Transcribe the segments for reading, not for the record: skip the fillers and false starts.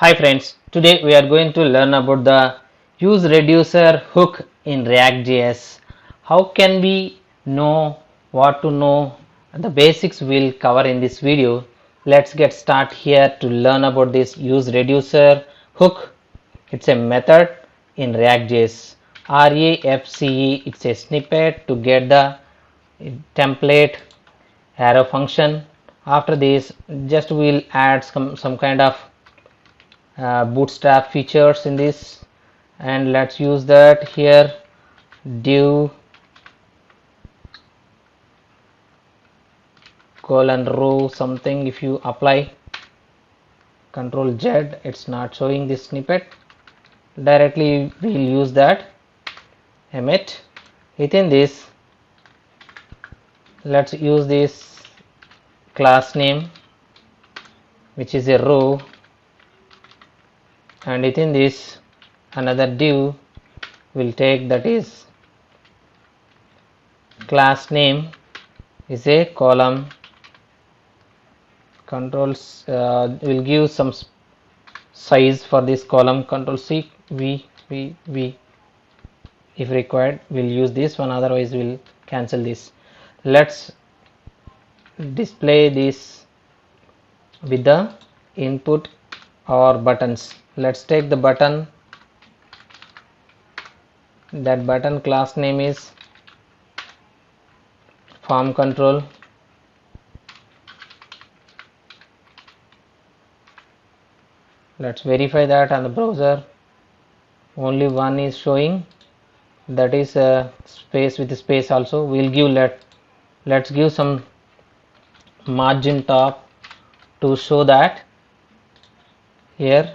Hi friends, today we are going to learn about the useReducer hook in REACTJS. How can we know what to know? The basics we'll cover in this video. Let's get start here to learn about this useReducer hook. It's a method in REACTJS. REFCE, it's a snippet to get the template arrow function. After this, just we'll add some kind of bootstrap features in this, and let's use that here. Div colon row something. If you apply Control Z, it's not showing this snippet directly. We'll use that emit. Within this, let's use this class name, which is a row, and within this another div will take, that is class name is a column. Controls will give some size for this column. Control C, V. If required, we'll use this one, otherwise we'll cancel this. Let's display this with the input or buttons. Let's take the button. That button class name is form control. Let's verify that on the browser only one is showing, that is a space with space also. We'll give let's give some margin top to show that here,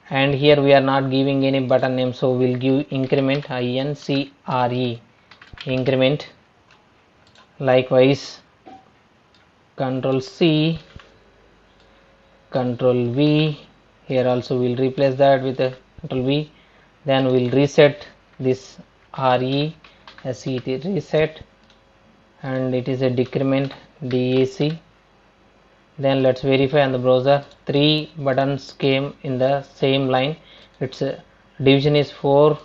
and here we are not giving any button name, so we'll give increment, INCRE, increment. Likewise, Control C, Control V. Here also we'll replace that with a Control V. Then we'll reset this RESET, reset, and it is a decrement, DAC. Then let's verify on the browser. 3 buttons came in the same line. Its division is 4.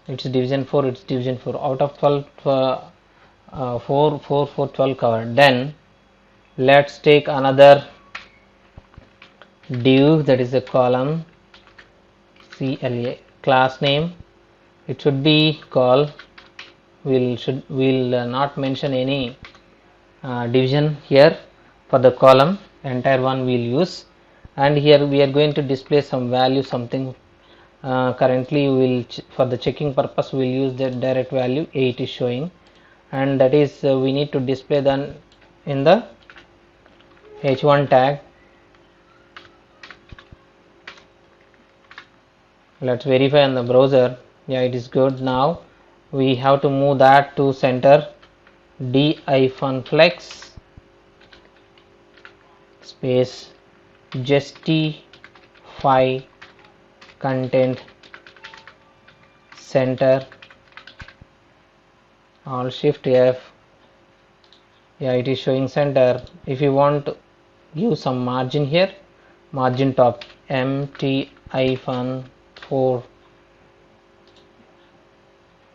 It's division 4. It's division 4 out of 12. 12 covered. Then let's take another div, that is a column, CLA, class name. It should be call. We'll not mention any division here for the column. Entire one we'll use, and here we are going to display some value, something. Currently we'll for the checking purpose we'll use the direct value 8 is showing, and that is we need to display then in the h1 tag. Let's verify on the browser. Yeah, it is good. Now we have to move that to center. D-flex space justify content center, Alt Shift F. Yeah, it is showing center. If you want to give some margin here, margin top, MT-4.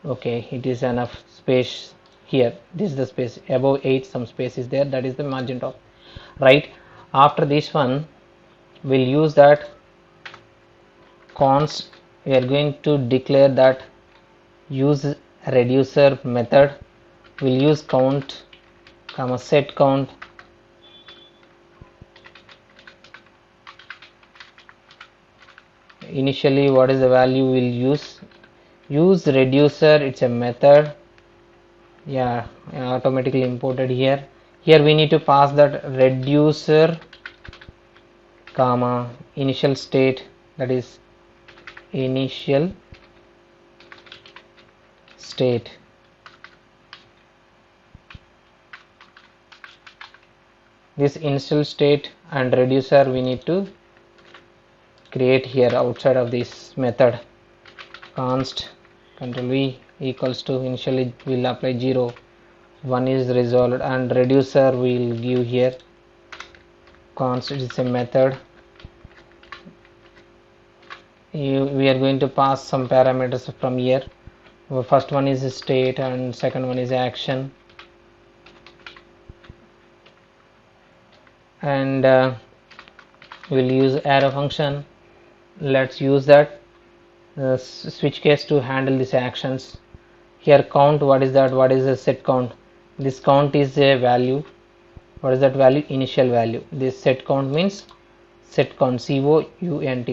okay, it is enough space here. This is the space above 8, some space is there, that is the margin top, right? After this one we'll use that const. We are going to declare that useReducer method. We'll use count comma set count. Initially what is the value we'll use? useReducer, it's a method. Yeah, automatically imported here. Here we need to pass that reducer comma initial state, that is initial state. This initial state and reducer we need to create here outside of this method. Const Control V equals to, initially we'll apply 0, 1 is resolved, and reducer we'll give here const. It is a method. we are going to pass some parameters from here. First one is state and second one is action, and we'll use arrow function. Let's use that switch case to handle these actions. Here count, what is that? What is the set count? This count is a value. What is that value? Initial value. This set count means set count, count,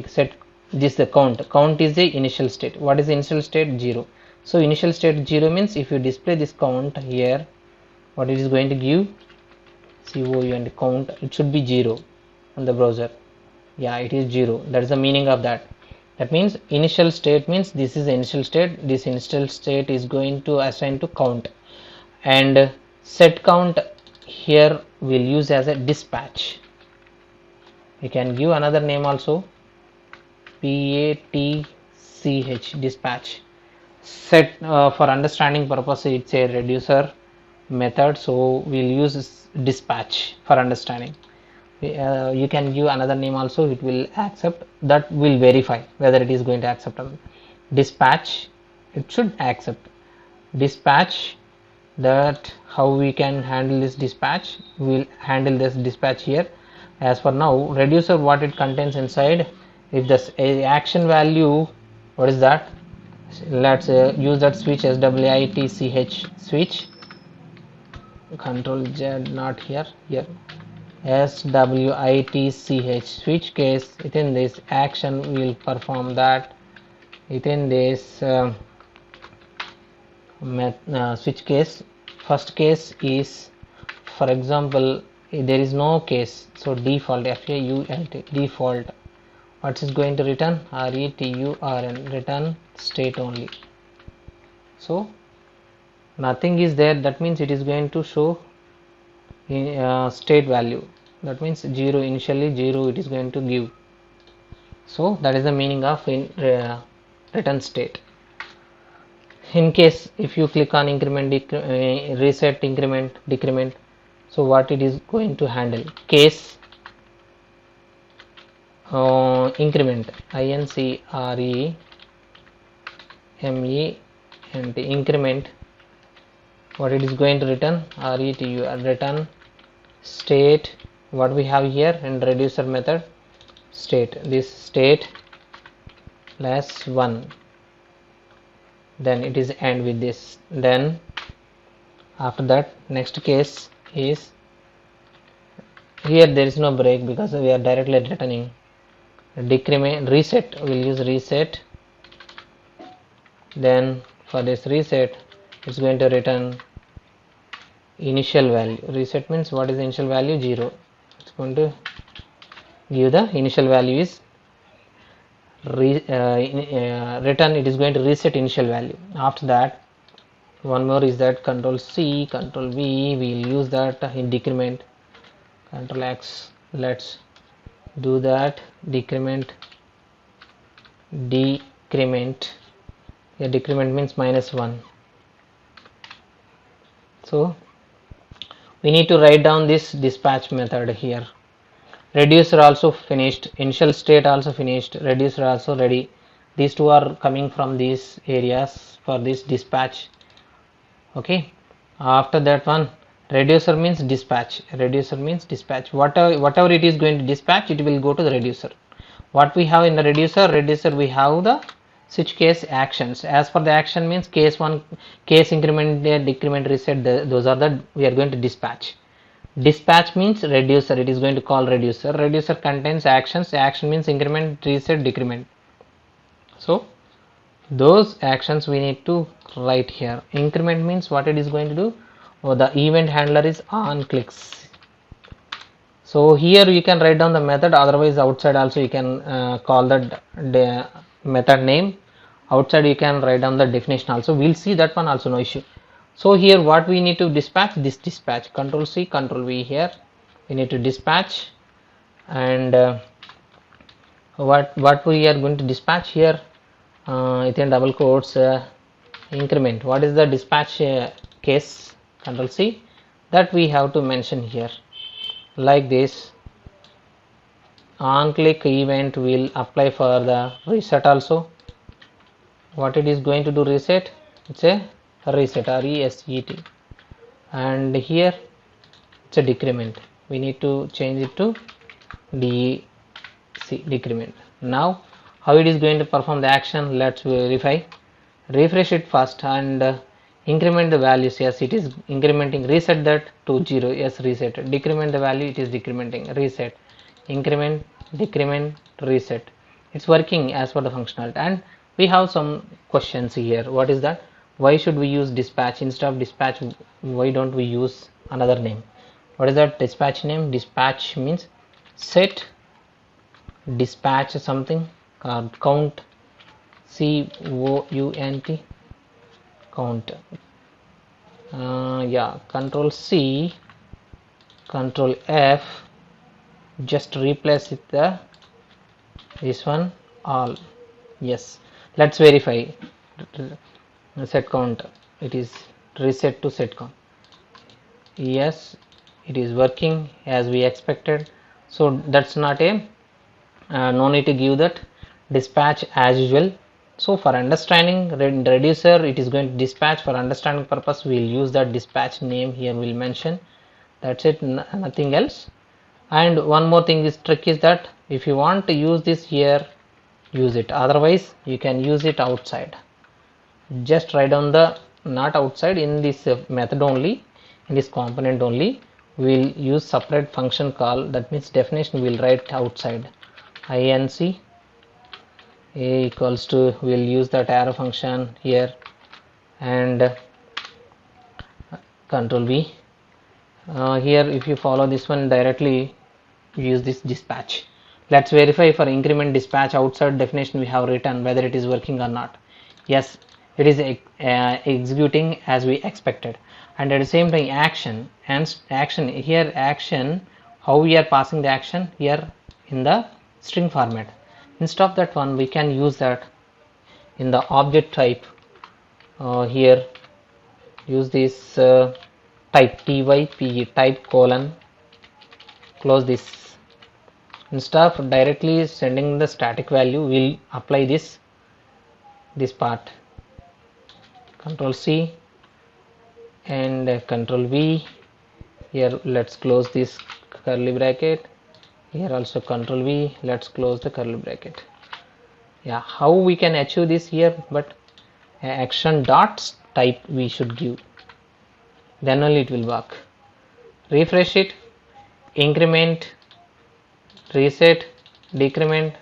set. This is the count is the initial state. What is the initial state? 0. So initial state 0 means if you display this count here, what it is going to give? count, it should be 0 on the browser. Yeah, it is 0. That is the meaning of that. That means initial state means this is the initial state. This initial state is going to assign to count, and set count here we'll use as a dispatch. You can give another name also, PATCH, dispatch. Set for understanding purpose it's a reducer method, so we'll use dispatch for understanding. You can give another name also, it will accept, that will verify whether it is going to accept or not. Dispatch, it should accept. Dispatch, that how we can handle this dispatch, we will handle this dispatch here. As for now, reducer, what it contains inside, if the action value, what is that? Let's use that switch, SWITCH switch, control Z, not here, SWITCH switch case. Within this action we will perform that. Within this switch case, first case is, for example, there is no case, so default, FAULT, default, what is going to return? RETURN, return state only. So nothing is there, that means it is going to show state value, that means 0, initially 0 it is going to give. So that is the meaning of return state. In case if you click on increment, reset, increment, decrement, so what it is going to handle? Case increment, INCREMENT, increment, what it is going to return? RETUR, return state. What we have here in reducer method, state, this state less 1, then it is end with this. Then after that, next case is, here there is no break because we are directly returning. Decrement, reset, we will use reset. Then for this reset, it's going to return initial value. Reset means what is the initial value? 0. It's going to give the initial value is return, it is going to reset initial value. After that, one more is that control C, control V, we will use that in decrement, control X, let's do that, decrement, yeah, decrement means -1. So we need to write down this dispatch method here. Reducer also finished, initial state also finished, reducer also ready. These two are coming from these areas for this dispatch. Okay, after that one, reducer means dispatch, whatever it is going to dispatch, it will go to the reducer. What we have in the reducer, we have the switch case actions. As for the action means case 1, case increment, decrement, reset, those are the we are going to dispatch. Dispatch means reducer, it is going to call reducer. Reducer contains actions, action means increment, reset, decrement. So those actions we need to write here. Increment means what it is going to do, the event handler is on clicks. So here you can write down the method, otherwise outside also you can call that the method name. Outside you can write down the definition also, we'll see that one also, no issue. So here what we need to dispatch, this dispatch, control C, control V, here we need to dispatch. And what we are going to dispatch here, within double quotes, increment. What is the dispatch case? Control C, that we have to mention here like this. on click event will apply for the reset also. What it is going to do reset? It's a reset, reset, and here it's a decrement. We need to change it to decrement. Now how it is going to perform the action, let's verify. Refresh it first and increment the values. Yes, it is incrementing. Reset that to 0. Yes, reset. Decrement the value, it is decrementing. Reset, increment, decrement, reset. It's working as per the functionality. And we have some questions here. What is that? Why should we use dispatch instead of dispatch? Why don't we use another name? What is that dispatch name? Dispatch means set dispatch something, count, count, count. Yeah, control C, control F, just replace it the this one all. Yes, let's verify. Set count, it is reset to set count. Yes, it is working as we expected. So that's not a no need to give that dispatch as usual. So for understanding reducer, it is going to dispatch. For understanding purpose, we will use that dispatch name here, will mention. That's it, nothing else. And one more thing, this trick is that if you want to use this here, use it, otherwise you can use it outside. Just write down the, not outside, in this method only, in this component only, we will use separate function call. That means definition we will write outside. inc a equals to, we will use that arrow function here, and control V. Here if you follow this one directly, use this dispatch. Let's verify for increment dispatch. Outside definition we have written whether it is working or not. Yes, it is executing as we expected. And at the same time action, and action here, action, how we are passing the action here in the string format. Instead of that one, we can use that in the object type. Here use this type type, type colon, close this. Instead of directly sending the static value, we'll apply this part. Control C and control V. Here let's close this curly bracket. Here also control V, let's close the curly bracket. Yeah, how we can achieve this here? But action dot type we should give, then only it will work. Refresh it, increment, reset, decrement,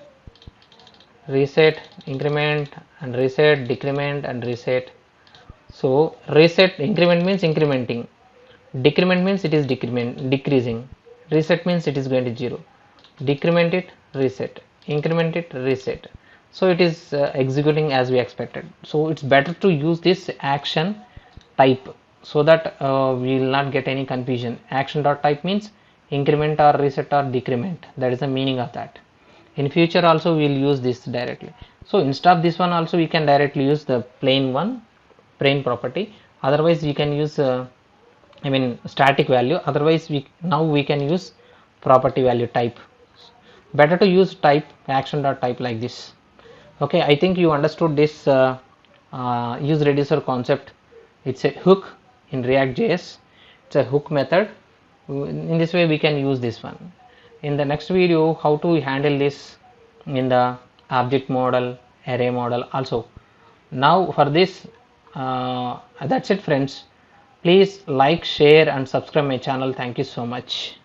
reset, increment, and reset, decrement, and reset. So reset, increment means incrementing, decrement means it is decreasing, reset means it is going to 0, decrement it, reset, increment it, reset. So it is executing as we expected. So it's better to use this action type so that we will not get any confusion. Action dot type means increment or reset or decrement. That is the meaning of that. In future also we will use this directly. So instead of this one also we can directly use the plain one, plain property. Otherwise we can use static value. Otherwise now we can use property value type. Better to use type, action dot type, like this. Okay, I think you understood this use reducer concept. It's a hook in React.js. It's a hook method. In this way we can use this one. In the next video, how to handle this in the object model, array model also. Now for this, that's it friends. Please like, share and subscribe my channel. Thank you so much.